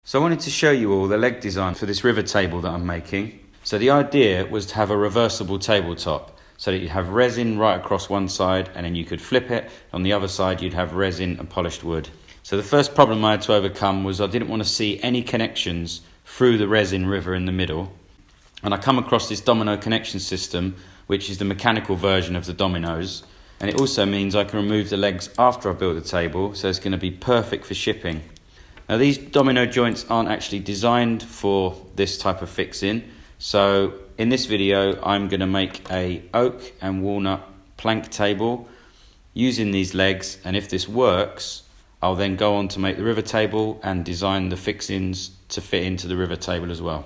So I wanted to show you all the leg design for this river table that I'm making. So the idea was to have a reversible tabletop, so that you'd have resin right across one side and then you could flip it. On the other side you'd have resin and polished wood. So the first problem I had to overcome was I didn't want to see any connections through the resin river in the middle. And I come across this domino connection system, which is the mechanical version of the dominoes. And it also means I can remove the legs after I build the table, so it's going to be perfect for shipping. Now these domino joints aren't actually designed for this type of fixing, so in this video I'm going to make a oak and walnut plank table using these legs, and if this works I'll then go on to make the river table and design the fixings to fit into the river table as well.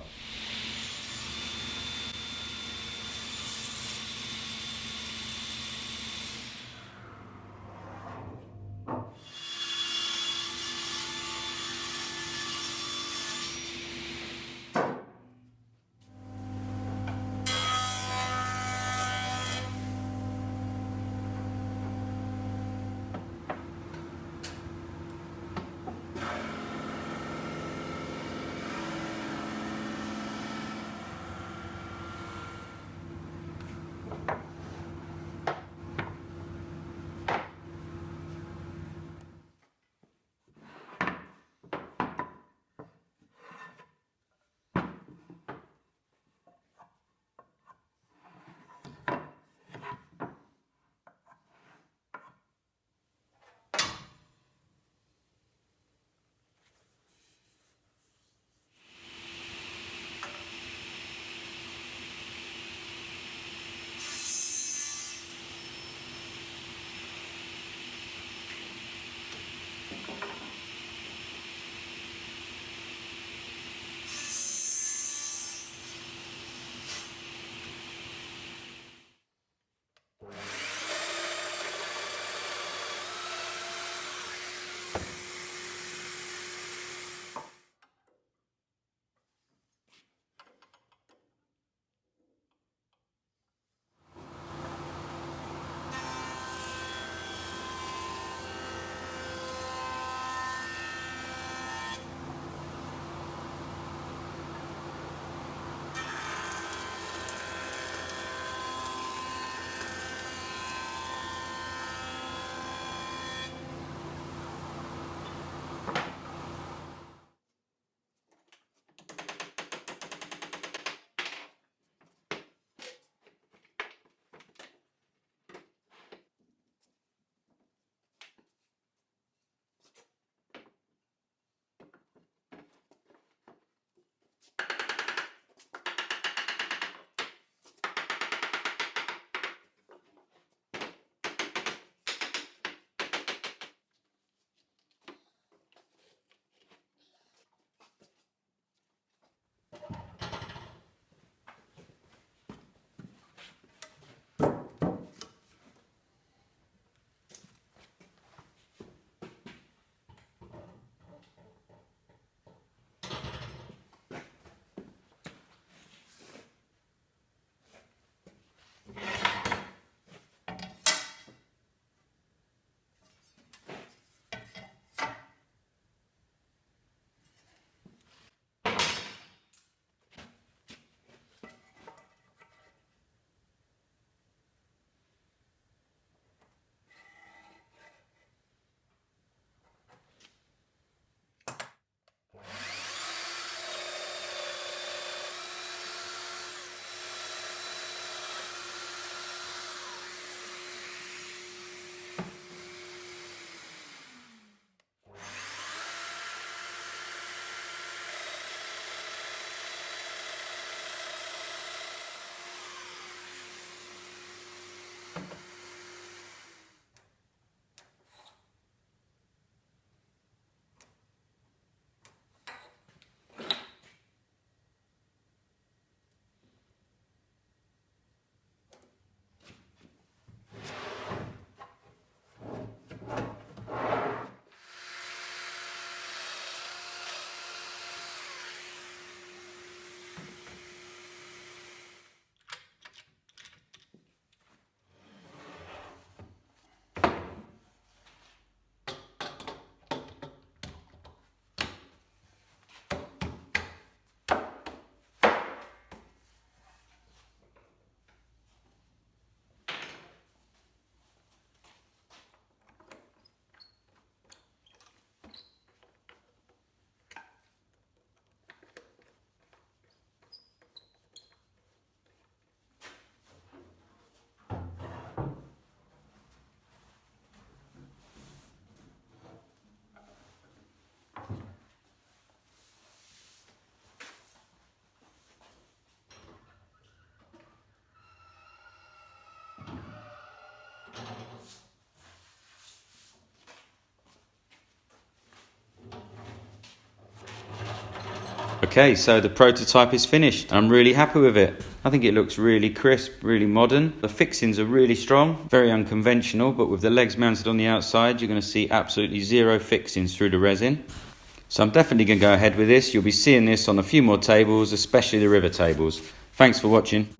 Okay, so the prototype is finished. I'm really happy with it. I think it looks really crisp, really modern. The fixings are really strong, very unconventional, but with the legs mounted on the outside, you're going to see absolutely zero fixings through the resin. So I'm definitely going to go ahead with this. You'll be seeing this on a few more tables, especially the river tables. Thanks for watching.